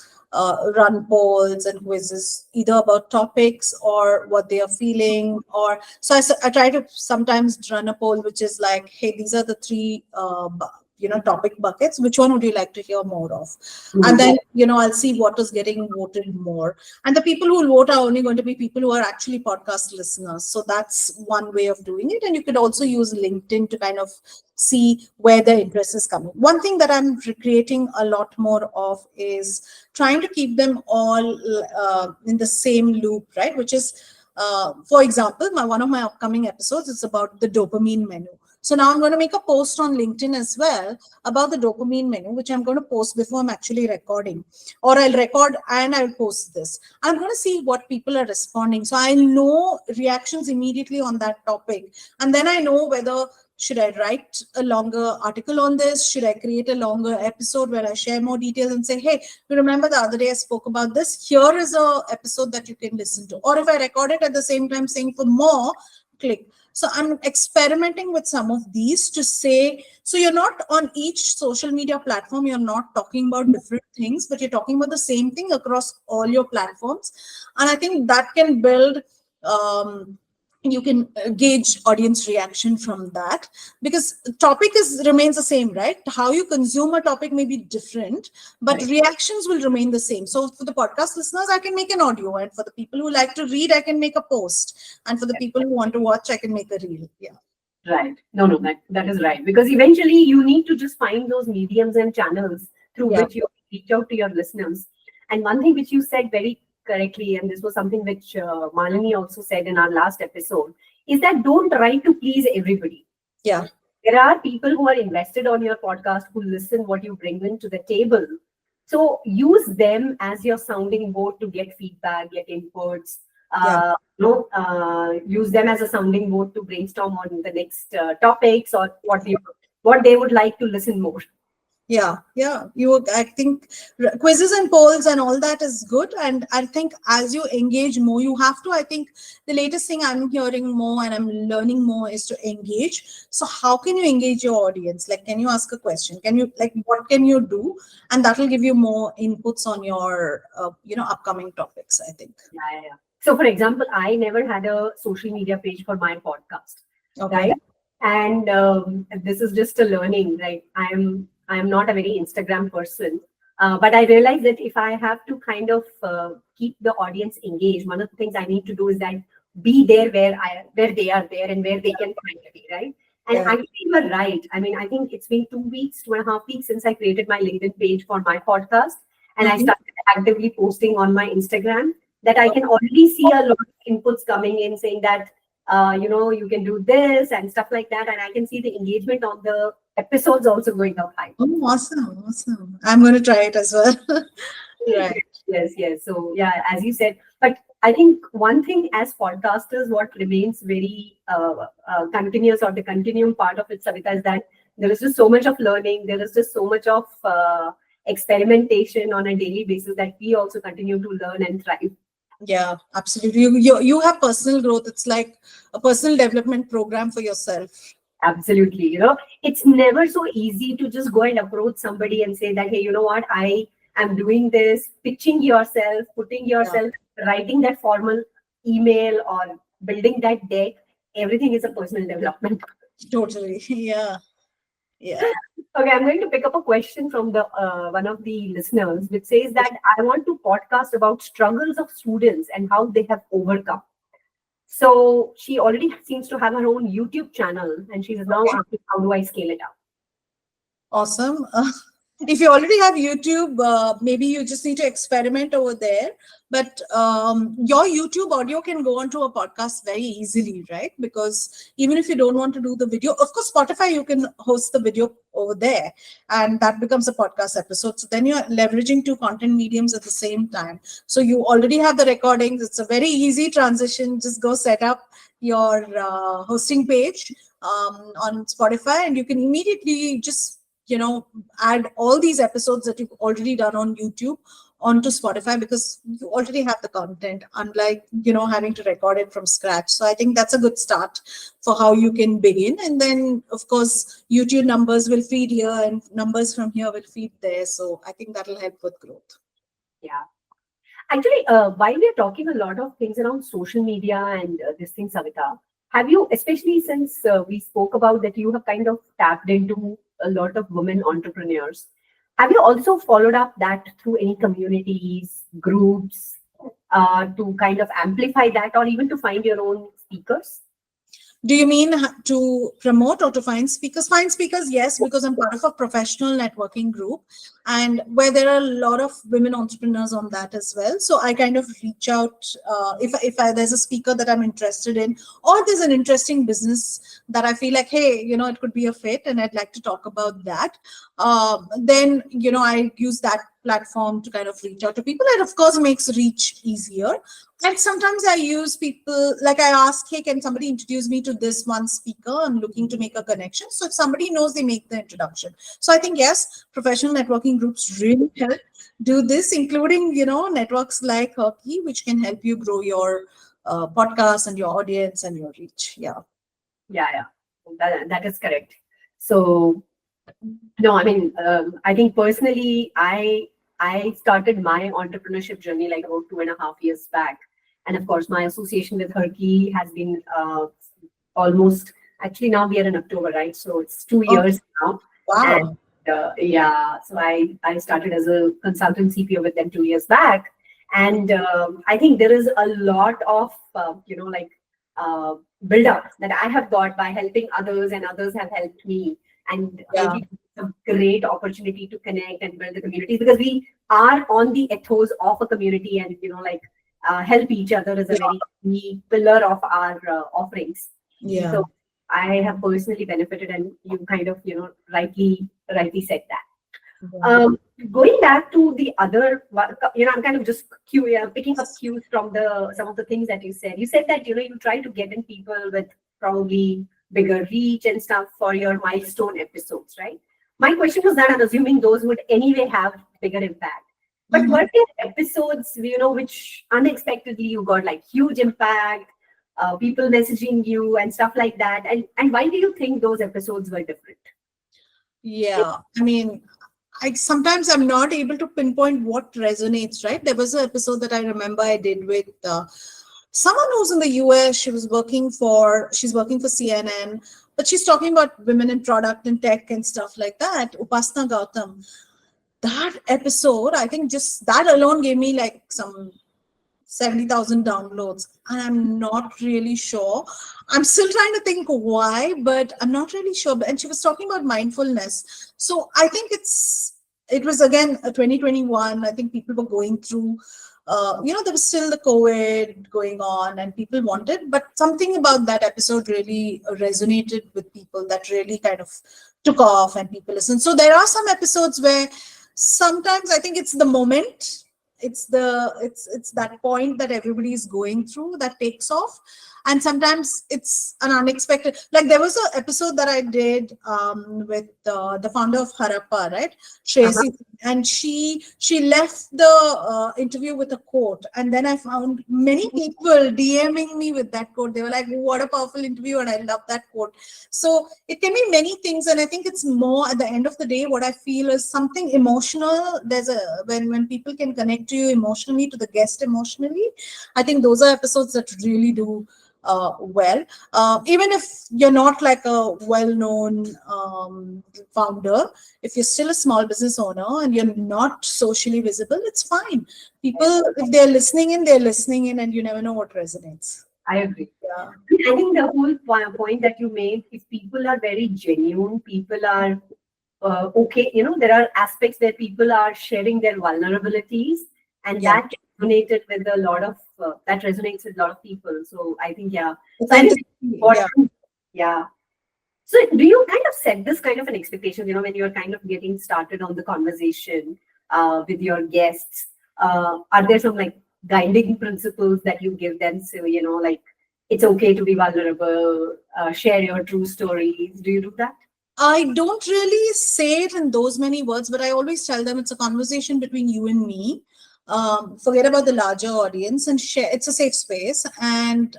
run polls and quizzes, either about topics or what they are feeling. So I try to sometimes run a poll, which is like, hey, these are the 3 topic buckets. Which one would you like to hear more of? Mm-hmm. And then, I'll see what is getting voted more. And the people who will vote are only going to be people who are actually podcast listeners. So that's one way of doing it. And you could also use LinkedIn to kind of see where the interest is coming. One thing that I'm creating a lot more of is trying to keep them all in the same loop, right? Which is, for example, one of my upcoming episodes is about the dopamine menu. So now I'm going to make a post on LinkedIn as well about the dopamine menu, which I'm going to post before I'm actually recording. Or I'll record and I'll post this. I'm going to see what people are responding. So I know reactions immediately on that topic. And then I know whether should I write a longer article on this? Should I create a longer episode where I share more details and say, hey, you remember the other day I spoke about this? Here is an episode that you can listen to. Or if I record it at the same time saying for more, click. So I'm experimenting with some of these to say, so you're not on each social media platform, you're not talking about different things, but you're talking about the same thing across all your platforms. And I think that can build, you can gauge audience reaction from that, because the topic is remains the same, right? How you consume a topic may be different, but Right. reactions will remain the same. So for the podcast listeners, I can make an audio, and for the people who like to read, I can make a post, and for the people who want to watch, I can make a reel. Yeah. Right. No, no, that is right. Because eventually you need to just find those mediums and channels through Yeah. which you reach out to your listeners. And one thing which you said very correctly, and this was something which Malini also said in our last episode, is that don't try to please everybody. Yeah. There are people who are invested on your podcast who listen what you bring into the table. So use them as your sounding board to get feedback, get inputs. Yeah. Use them as a sounding board to brainstorm on the next topics or what they would like to listen more. Yeah, yeah. I think quizzes and polls and all that is good. And I think as you engage more, you have to. I think the latest thing I'm hearing more and I'm learning more is to engage. So how can you engage your audience? Like, can you ask a question? Can you, like, what can you do? And that will give you more inputs on your, upcoming topics, I think. Yeah, yeah, yeah. So, for example, I never had a social media page for my podcast, Okay. right? And this is just a learning, right? I'm not a very Instagram person, but I realize that if I have to kind of keep the audience engaged, one of the things I need to do is that be there where they are there and where they can find me, right? And Yeah. actually, you are right. I mean, I think it's been 2 weeks, 2.5 weeks since I created my LinkedIn page for my podcast, and I Mhm. started actively posting on my Instagram. That I can already see a lot of inputs coming in saying that you can do this and stuff like that, and I can see the engagement on the episodes also going up high. Oh, awesome, awesome. I'm going to try it as well. Right. Yes, yes. So yeah, as you said, but I think one thing as podcasters, what remains very continuous, or the continuum part of it, Savitha, is that there is just so much of learning. There is just so much of experimentation on a daily basis that we also continue to learn and thrive. Yeah, absolutely. You have personal growth. It's like a personal development program for yourself. Absolutely. It's never so easy to just go and approach somebody and say that, hey, you know what, I am doing this, pitching yourself, putting Yeah, yourself, writing that formal email or building that deck. Everything is a personal development. totally. Yeah, yeah. Okay, I'm going to pick up a question from the one of the listeners, which says that I want to podcast about struggles of students and how they have overcome. So she already seems to have her own YouTube channel, and she's now Okay. asking, how do I scale it up? Awesome. If you already have YouTube, maybe you just need to experiment over there. But your YouTube audio can go onto a podcast very easily, right? Because even if you don't want to do the video, of course, Spotify, you can host the video over there, and that becomes a podcast episode. So then you're leveraging two content mediums at the same time. So you already have the recordings. It's a very easy transition. Just go set up your hosting page on Spotify, and you can immediately just add all these episodes that you've already done on YouTube onto Spotify, because you already have the content, unlike having to record it from scratch. So I think that's a good start for how you can begin. And then of course YouTube numbers will feed here and numbers from here will feed there. So I think that'll help with growth. Yeah. Actually, while we're talking a lot of things around social media and this thing, Savita, have you, especially since we spoke about that you have kind of tapped into a lot of women entrepreneurs, have you also followed up that through any communities, groups, to kind of amplify that or even to find your own speakers? Do you mean to promote or to find speakers? Find speakers, yes, because I'm part of a professional networking group, and where there are a lot of women entrepreneurs on that as well. So I kind of reach out if there's a speaker that I'm interested in, or there's an interesting business that I feel like, hey, it could be a fit, and I'd like to talk about that. Then I use that platform to kind of reach out to people, and of course makes reach easier. And sometimes I use people, like I ask, hey, can somebody introduce me to this one speaker? I'm looking to make a connection. So if somebody knows, they make the introduction. So I think, yes, professional networking groups really help do this, including, networks like HerKey, which can help you grow your podcast and your audience and your reach. Yeah. Yeah. That is correct. So no, I mean, I think personally, I started my entrepreneurship journey like about 2.5 years back, and of course, my association with HerKey has been almost. Actually, now we are in October, right? So it's 2 years Okay. now, and Wow. yeah, so I started as a consultant CPO with them 2 years back, and I think there is a lot of uh, build up that I have got by helping others, and others have helped me, and Yeah. maybe a great opportunity to connect and build the communities because we are on the ethos of a community, and help each other is a Yeah. very key pillar of our offerings. Yeah. So I have personally benefited, and you kind of rightly said that. Yeah. Um, Going back to the other one, I'm kind of just picking up cues from the some of the things that you said. You said that you try to get in people with probably bigger reach and stuff for your milestone episodes, right? My question was that I'm assuming those would anyway have bigger impact. But Mhm. were there episodes, which unexpectedly you got like huge impact, people messaging you and stuff like that? And why do you think those episodes were different? Yeah. I mean, I sometimes I'm not able to pinpoint what resonates, right? There was an episode that I remember I did with someone who's in the US. She's working for CNN, but she's talking about women in product and tech and stuff like that. Upasna Gautam. That episode, I think just that alone gave me like some 70,000 downloads. And I'm not really sure. I'm still trying to think why, but I'm not really sure. And she was talking about mindfulness. So I think it was again a 2021. I think people were going through, there was still the COVID going on and people wanted, but something about that episode really resonated with people that really kind of took off and people listened. So there are some episodes where sometimes I think it's the moment, it's that point that everybody is going through that takes off, and sometimes it's an unexpected, like there was an episode that I did with the founder of Harappa, right, Uh-huh. Shreyasi, and she left the interview with a quote, and then I found many people DMing me with that quote. They were like, what a powerful interview, and I love that quote. So it can be many things, and I think it's more at the end of the day what I feel is something emotional. There's a when people can connect to you emotionally, to the guest emotionally, I think those are episodes that really do well. Even if you're not like a well-known founder, if you're still a small business owner and you're not socially visible, it's fine. People, if they're listening in, they're listening in, and you never know what resonates. I agree. Yeah. I think the whole point that you made, if people are very genuine, people are okay. There are aspects where people are sharing their vulnerabilities, and Yeah. that resonates with a lot of people. So I think, yeah. So I think Authenticity. it's Yeah. important. Yeah. So do you kind of set this kind of an expectation, when you're kind of getting started on the conversation with your guests? Are there some like guiding principles that you give them? So, like it's okay to be vulnerable, share your true stories. Do you do that? I don't really say it in those many words, but I always tell them it's a conversation between you and me. Forget about the larger audience and share. It's a safe space, and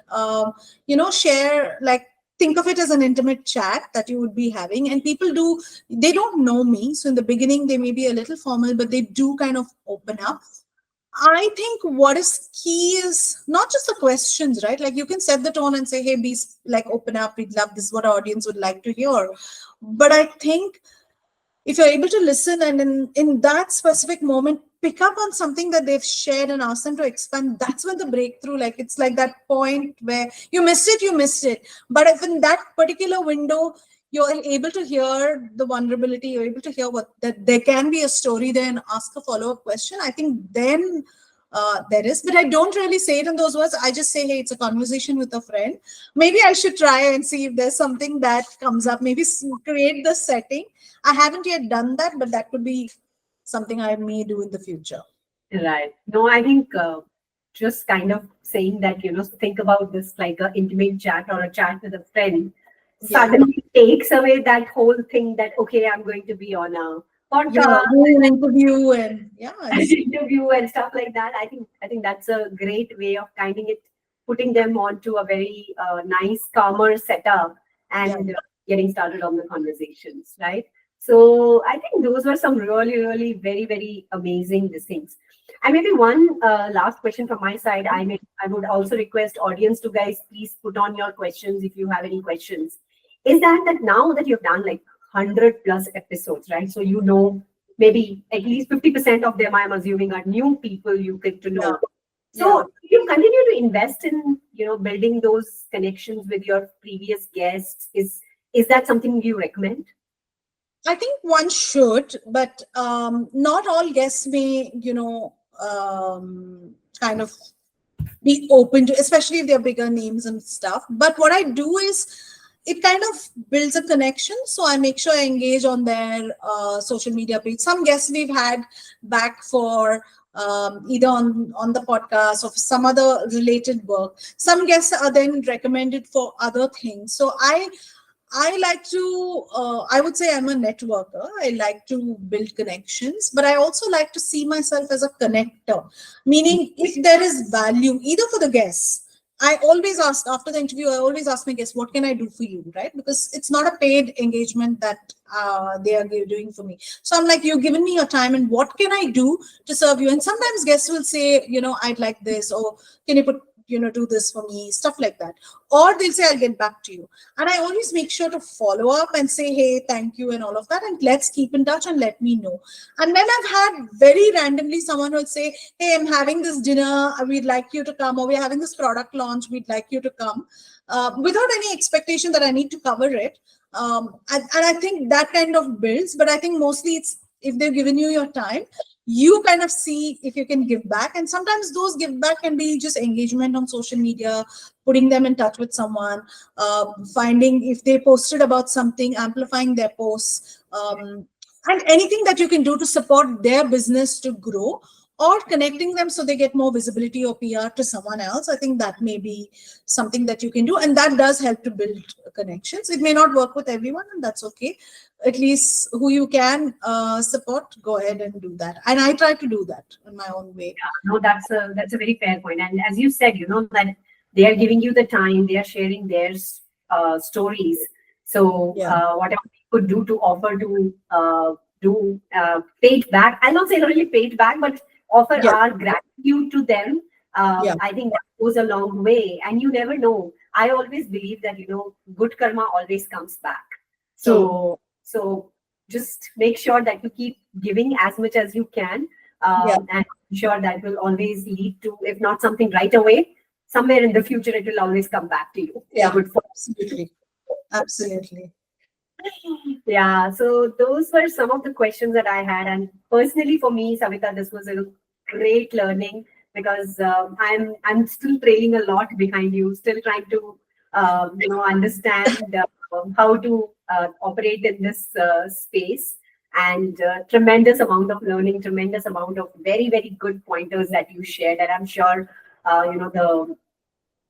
share, like, think of it as an intimate chat that you would be having. And people do, they don't know me, so in the beginning they may be a little formal, but they do kind of open up. I think what is key is not just the questions, right? Like you can set the tone and say, hey, be like, open up. We'd love this, what our audience would like to hear. But I think if you're able to listen and in that specific moment, pick up on something that they've shared and ask them to expand, that's when the breakthrough, like it's like that point where you missed it, you missed it. But if in that particular window, you're able to hear the vulnerability, you're able to hear what that there can be a story there and ask a follow-up question, I think then there is. But I don't really say it in those words. I just say, hey, it's a conversation with a friend. Maybe I should try and see if there's something that comes up, maybe create the setting. I haven't yet done that, but that could be something I may do in the future. Right. No, I think just kind of saying that, think about this like a intimate chat or a chat with a friend Yeah. suddenly takes away that whole thing that, okay, I'm going to be on a Yeah. podcast, An interview and yeah, it's interview and stuff like that. I think that's a great way of putting them onto a very nice, calmer setup, and getting started on the conversations, right? So I think those were some really, really very, very amazing these things. And maybe one last question from my side. I would also request audience to guys please put on your questions if you have any questions. Is that now that you've done like 100 plus episodes, right? So you know maybe at least 50% of them, I'm assuming, are new people you get to know. So you continue to invest in, building those connections with your previous guests. Is that something you recommend? I think one should, but not all guests may, kind of be open to, especially if they're bigger names and stuff. But what I do is it kind of builds a connection. So I make sure I engage on their social media page. Some guests we've had back for either on the podcast or some other related work. Some guests are then recommended for other things. So I like to, I would say I'm a networker. I like to build connections, but I also like to see myself as a connector. Meaning, if there is value, either for the guests, I always ask after the interview, I always ask my guests, what can I do for you, right? Because it's not a paid engagement that they are doing for me. So I'm like, you've given me your time and what can I do to serve you? And sometimes guests will say, I'd like this, or can you put, do this for me, stuff like that. Or they'll say, I'll get back to you. And I always make sure to follow up and say, hey, thank you and all of that. And let's keep in touch and let me know. And then I've had very randomly someone will say, hey, I'm having this dinner. We'd like you to come. Or we're having this product launch. We'd like you to come. Without any expectation that I need to cover it. And I think that kind of builds. But I think mostly it's if they've given you your time, you kind of see if you can give back. And sometimes those give back can be just engagement on social media, putting them in touch with someone, finding if they posted about something, amplifying their posts, and anything that you can do to support their business to grow, or connecting them so they get more visibility or PR to someone else. I think that may be something that you can do. And that does help to build connections. It may not work with everyone, and that's okay. At least who you can support, go ahead and do that. And I try to do that in my own way. Yeah, no, that's a very fair point. And as you said, that they are giving you the time, they are sharing their stories. So whatever we could do to offer to do paid back, I'll not say really paid back, but offer our gratitude to them. I think that goes a long way. And you never know. I always believe that, good karma always comes back. So just make sure that you keep giving as much as you can. And I'm sure that will always lead to, if not something right away, somewhere in the future, it will always come back to you. Yeah, absolutely. Absolutely. Yeah, so those were some of the questions that I had. And personally for me, Savitha, this was a great learning because I'm still trailing a lot behind you, still trying to understand how to operate in this space, and tremendous amount of learning, tremendous amount of very, very good pointers that you shared. And I'm sure the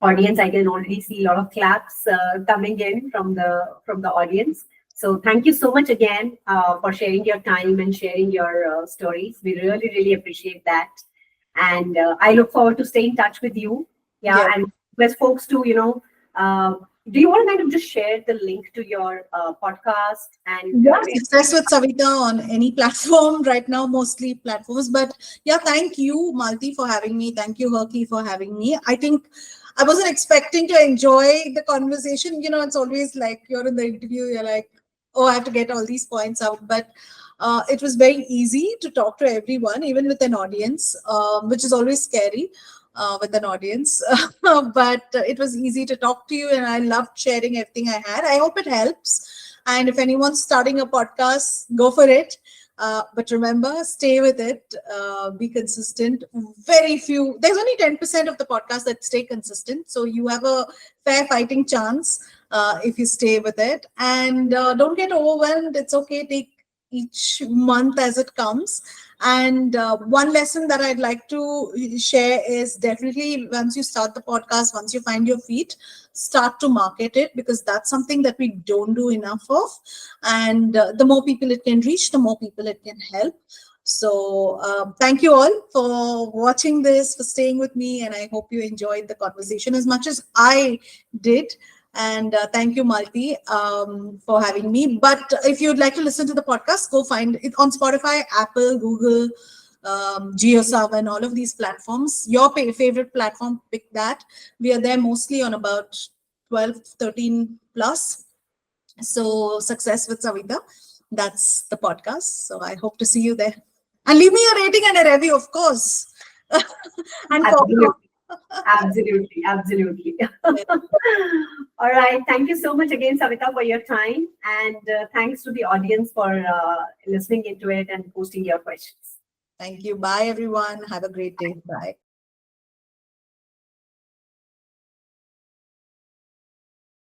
audience, I can already see a lot of claps coming in from the audience. So thank you so much again for sharing your time and sharing your stories. We really, really appreciate that. And I look forward to staying in touch with you. And request folks to, do you want to kind of just share the link to your podcast? And Success with Savitha on any platform right now, mostly platforms. But thank you, Malthi, for having me. Thank you, HerKey, for having me. I think I wasn't expecting to enjoy the conversation. It's always like you're in the interview, you're like, oh, I have to get all these points out. But it was very easy to talk to everyone, even with an audience, which is always scary with an audience. But it was easy to talk to you, and I loved sharing everything I had. I hope it helps. And if anyone's starting a podcast, go for it. But remember, stay with it, be consistent. Very few, there's only 10% of the podcast that stay consistent. So you have a fair fighting chance if you stay with it. And don't get overwhelmed. It's okay. Take each month as it comes. And one lesson that I'd like to share is definitely once you start the podcast, once you find your feet, start to market it, because that's something that we don't do enough of. And the more people it can reach, the more people it can help. So thank you all for watching this, for staying with me. And I hope you enjoyed the conversation as much as I did. And thank you, Malthi, for having me. But if you'd like to listen to the podcast, go find it on Spotify, Apple, Google, JioSaavn, all of these platforms. Your favorite platform, pick that. We are there mostly on about 12, 13 plus. So success with Savitha. That's the podcast. So I hope to see you there. And leave me a rating and a review, of course. And follow. Absolutely, absolutely. All right. Thank you so much again, Savitha, for your time. And thanks to the audience for listening into it and posting your questions. Thank you. Bye, everyone. Have a great day. Bye.